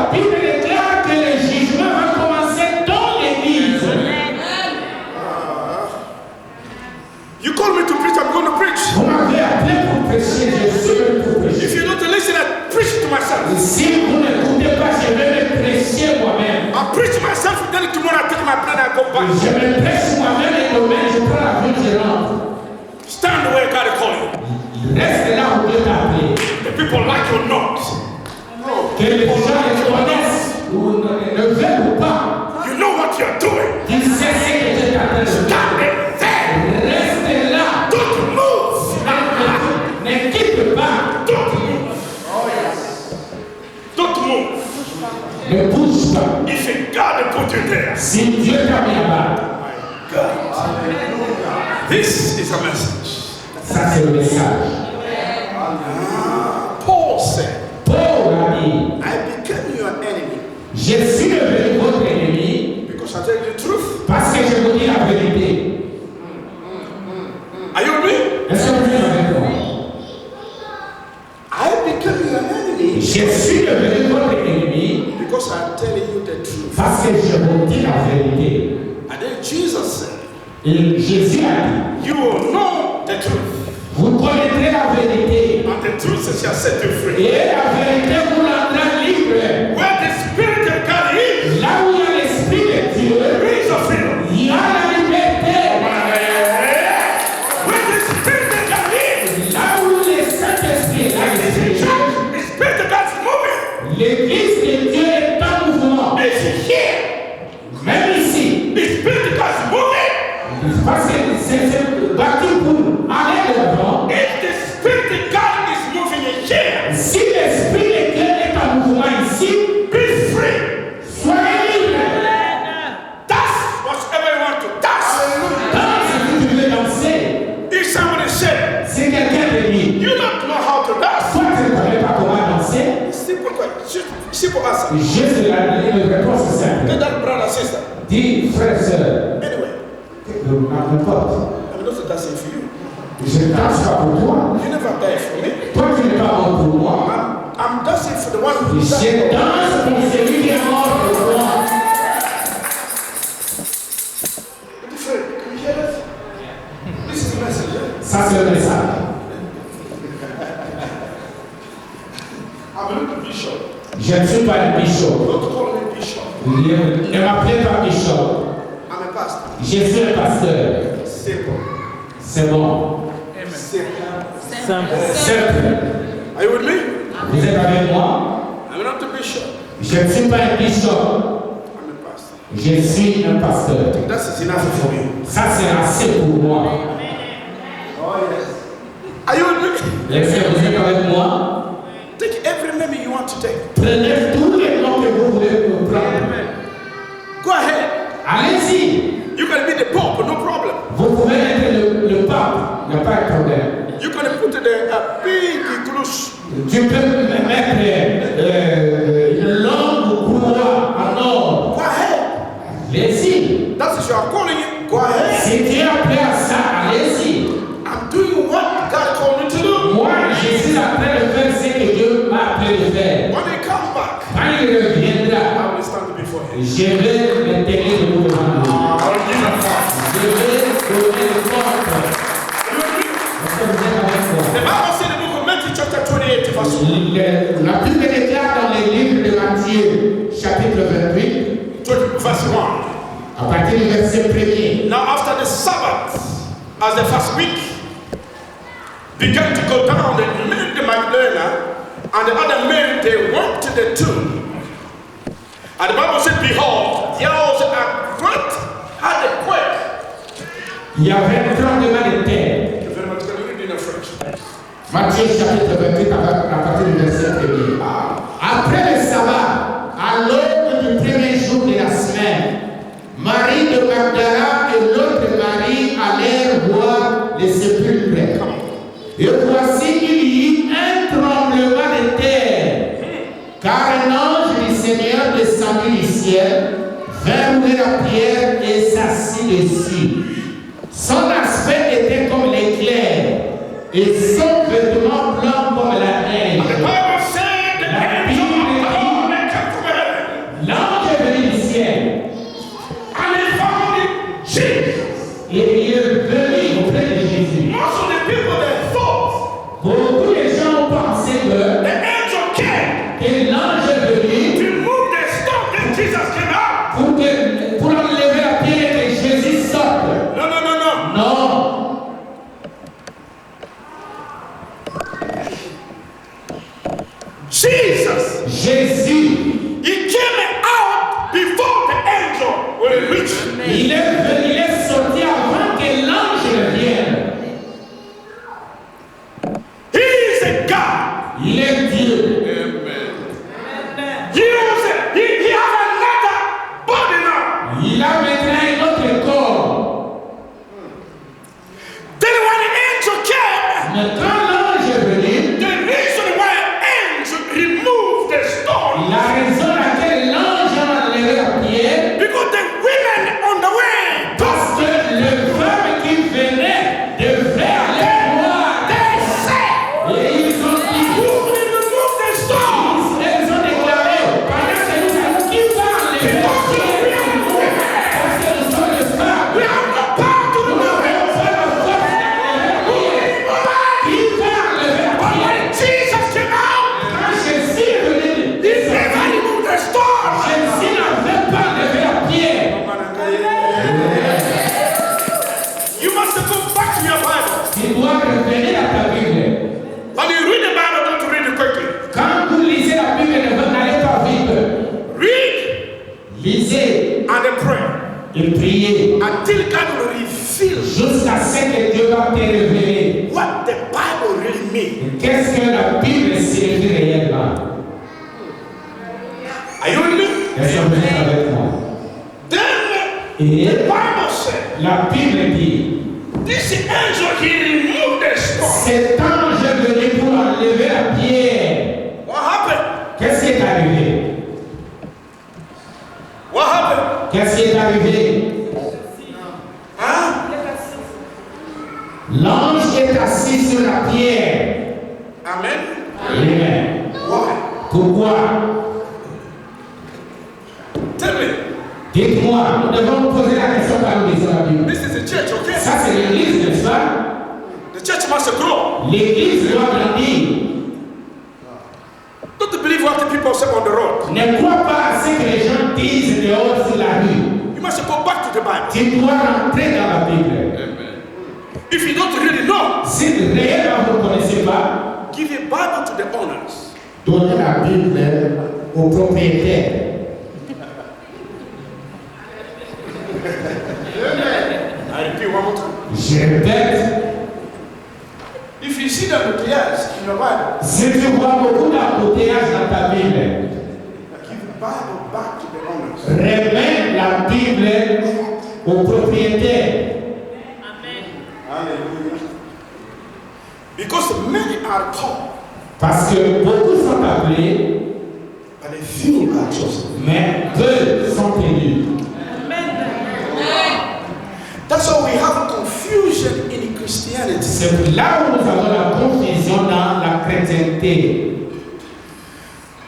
la Bible déclare que le jugement va commencer dans l'église. You call me to preach, I'm going to preach. Vous m'avez appelé pour prêcher, je suis venu pour prêcher. If you don't listen, I preach to myself. Si vous n'écoutez pas, je vais me prêcher moi-même. I preach myself, then tomorrow I take my plan and go back. Je me prêche moi-même et demain je prends la vie, je rentre. Stand where God is calling you. Reste là où Dieu t'a appelé. The people like you or not. Que les gens les connaissent ou ne veulent ou pas. You know what you're doing. Tu sais ce que Dieu t'a appelé. Stand there. Reste là. Don't move. Ne quitte pas. Don't move. Don't move. Ne bouge pas. If God put you there, Si Dieu t'a mis là-bas. God. This is a message. Ça c'est le message. Paul said, Paul a dit, I became your enemy je suis devenu votre ennemi because I tell you the truth. parce que je vous dis la vérité. Are you with me? Est-ce que vous êtes avec moi? I became your enemy Je suis devenu votre ennemi because I'm telling you the truth. parce que je vous dis la vérité. And then Jesus said, Et Jésus a dit, you will know the truth. vous connaîtrez la vérité. And the truth shall set you free. Et la vérité vous rendra libre. Where the Spirit of God is, Là où il y a l'Esprit de Dieu, there is a freedom. il y a la liberté. Where the Spirit of God is, Là où le Saint-Esprit est là, the Spirit of God is moving. l'Église de Dieu est en mouvement. It's here. Même ici. The Spirit of God is moving. Parce que c'est bâti pour aller de l'avant. If the Spirit of God is moving in here, Si l'Esprit de Dieu est en mouvement ici, be free. soyez libres. That's whatever you want to. That's. Danse si tu veux danser. If somebody said, Si quelqu'un te dit, you don't know how to dance, toi tu ne connais pas comment danser, simple question. Simple answer. juste la réponse est Tell simple. that brother, sister. Dis, frère, sœur, Anyway, n'importe. I'm not dancing for you. Je ne danse pas pour toi. You never dance for me. Toi, tu n'es pas mort pour moi. I'm dancing for the one who Je danse pour celui qui est mort pour moi. Different. Can you hear that? This is the message. Yeah? Ça, c'est le message. I'm not a bishop. Je ne suis pas un bishop. Don't call me bishop. Ne m'appelez pas bishop. I'm a pastor. Je suis un pasteur. Simple. C'est bon. Simple. Simple. Are you with me? Vous êtes avec moi? I'm not a bishop. Je ne suis pas un bishop. I'm a pastor. Je suis un pasteur. That is enough for me. Ça, c'est assez pour moi. Oh yes. Are you with me? Est-ce que vous êtes avec moi? Take every name you want to take. Prenez tous les noms que vous voulez prendre. Go ahead. Allez-y. You can be the pope, no problem. Vous pouvez être le pape. Il n'y a pas de problème. You can put a big cruise. Tu peux mettre une longue courroie en or. Go ahead. Allez-y. That is you are calling it. Go ahead. Si tu es appelé à ça, allez-y. I'm doing what God called me to do. Moi, je suis en train de faire ce que Dieu m'a appelé de faire. When he comes back, Quand il reviendra, I will stand before him. je vais me tenir debout devant lui. I will give him thanks. Je vais donner le compte. Est-ce que vous êtes avec moi? The Bible said in the book of Matthew chapter 28 verse 1. La Bible déclare dans les livres de Matthieu, chapitre 28, Verse 1. à partir du verset 1er. Now after the Sabbath, as the first week began to go down, they made the Magdalene and the other men, they went to the tomb. And the Bible said, behold, there was a great earthquake. Il y avait un tremblement de terre. Very much, can you read in French? Matthieu chapitre 28 à partir du verset 1er. Après le sabbat, à l'aube du premier jour de la semaine, Marie de Magdala et l'autre Marie allèrent voir les sépulcres. Et voici qu'il y eut un tremblement de terre, car un ange du Seigneur descendit du ciel, vint rouler la pierre et s'assit dessus. Son aspect était comme l'éclair, et son vêtement blanc comme la neige. The Bible said the angel of the Lord came from heaven. La raison à laquelle l'ange a levé la pierre, because the women on the way, parce que les femmes qui venaient devaient aller voir. they said, Et ils ont dit, who will remove the stone? elles ont déclaré, pendant que nous allons qui va enlever la pierre, parce que nous sommes les femmes. We have no power to Nous remove n'avons it. pas la force d'enlever la pierre. Qui va enlever la But pierre? when Jesus came out, Quand Jésus est venu, he never removed the stone. Jésus n'avait pas enlevé la pierre. You must go back to your Bible. Tu dois revenir à ta Bible. When you read the Bible, don't read it quickly. Quand vous lisez la Bible, n'allez pas vite. Read Lisez and then pray et priez until God will reveal jusqu'à ce que Dieu va te révéler. what the Bible really means. Qu'est-ce que la Bible signifie réellement? Are you with me? Est-ce que vous êtes avec moi? Then Et the Bible said, la Bible dit, this angel, he removed the stone. cet ange est venu pour enlever la pierre. What happened? Qu'est-ce qui est arrivé? What happened? Qu'est-ce qui est arrivé? Huh? L'ange est assis sur la pierre. Amen. Amen. Why? Pourquoi? Tell me. Dites-moi, nous devons nous poser la question quand nous lisons la Bible. This is the church, okay? Ça, c'est l'église, n'est-ce pas? The church must grow. L'église doit grandir. Don't believe what the people say on the road. Ne crois pas à ce que les gens disent dehors sur la rue. You must go back to the Bible. Tu dois rentrer dans la Bible. If you don't really know, Si réellement vous ne connaissez pas, give a Bible to the owners. donnez la Bible aux propriétaires. I repeat one more time. Je répète, If you see the materials in your Bible, si tu vois beaucoup d'embouteillages dans ta Bible, give the Bible back to the owners. remets la Bible aux propriétaires. Hallelujah. Because many are called, Parce que beaucoup sont appelés, but a few are chosen. mais peu sont élus. That's why we have confusion in Christianity. C'est là où nous avons la confusion dans la chrétienté.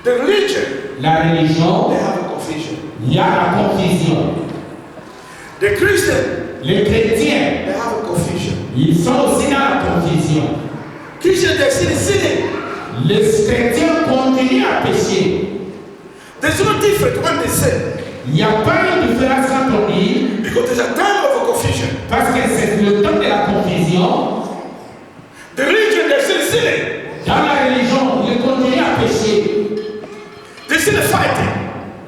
The religion, La religion, they have a confusion. il y a la confusion. The Christian, Les chrétiens, they have a confusion. ils sont aussi dans la confusion. Christians, they still sinning. Les chrétiens continuent à pécher. There's no difference when they sin. Il n'y a pas de différence quand on dit, Because there's a time of a confusion. parce que c'est le temps de la confusion. The religion, they're still sinning. Dans la religion, ils continuent à pécher. They're still fighting.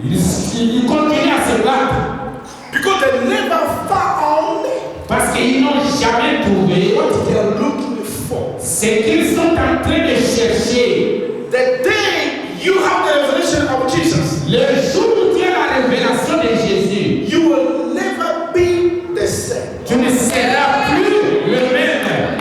Ils continuent à se battre. Because they never found Parce qu'ils n'ont jamais trouvé what they are looking for. ce qu'ils sont en train de chercher. The day you have the revelation of Jesus, Le jour où tu as la révélation de Jésus, you will never be the same. tu ne seras plus le même.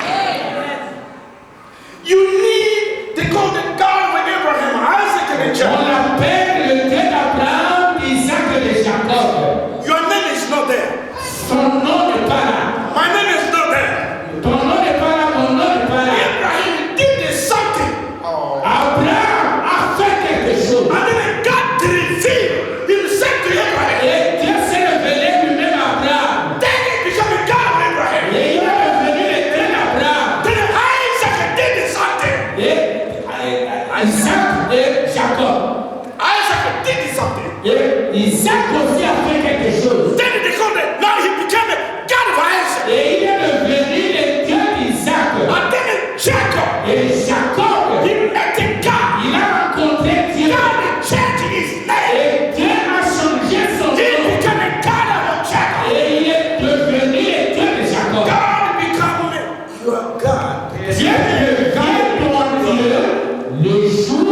You need the golden God of Abraham, Isaac, and On Jacob. appelle le Dieu d'Abraham, d'Isaac et de Jacob. Your name is not there. Son nom n'est pas là. My name is not there. Ton nom n'est pas là, mon nom n'est pas là. Abraham did something. Abraham a fait quelque chose. And then God revealed himself to Abraham. Et Dieu s'est révélé lui-même à Abraham. Then he became the God of Abraham. Et il est devenu le Dieu d'Abraham. Then Isaac did something. Et Isaac et Jacob. Isaac did something. Et Isaac aussi a fait quelque chose. Then he became now he became the God of Isaac. Et il est devenu le Dieu d'Isaac. And then Jacob, Et Jacob, he met the God. il a rencontré Dieu. God changed his name. Et Dieu a changé son He nom. became the God of Jacob. Et il est devenu le Dieu de Jacob. God became your God. Dieu devient ton Dieu le jour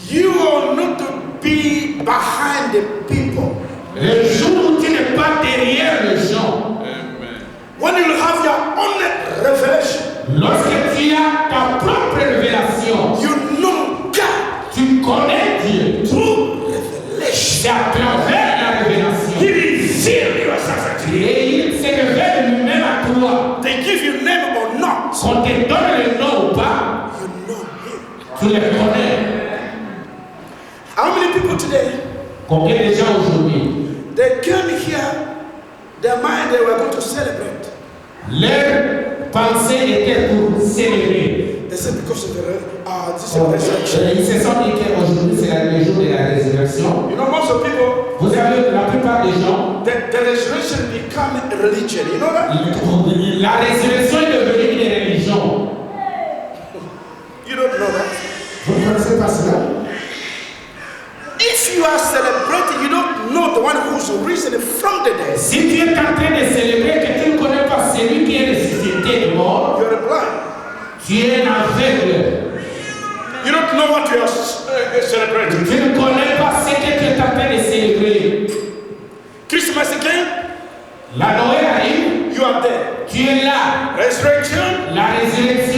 You are not to be behind the people. le jour où tu n'es pas derrière les gens. When you have your own revelation, Lorsque tu as ta propre révélation, you know God. tu connais Dieu. Through revelation. C'est à travers la révélation. He revealed yourself to you. Et il se révèle lui-même à toi. They give you name or not. Qu'on te donne le nom ou pas, You know him. tu le connais. How many people today? Combien de gens aujourd'hui, They came here, their mind they were going to celebrate. leur pensée était pour célébrer. They said because of this is resurrection. Ils se sont dit qu'aujourd'hui c'est le jour de la résurrection. You know, most of people, Vous savez, la plupart des gens, the resurrection become a religion. You know that? la résurrection est devenue une religion. You don't know that? Vous ne connaissez pas cela? If you are celebrating, you don't know the one who's risen from the dead. Si tu es en train de célébrer que tu ne connais pas celui qui est ressuscité de mort, You're blind. tu es un aveugle. You don't know what you are celebrating. Tu ne connais pas ce que tu es en train de célébrer. Christmas again, La Noël arrive, you are there. tu es là. Resurrection, La résurrection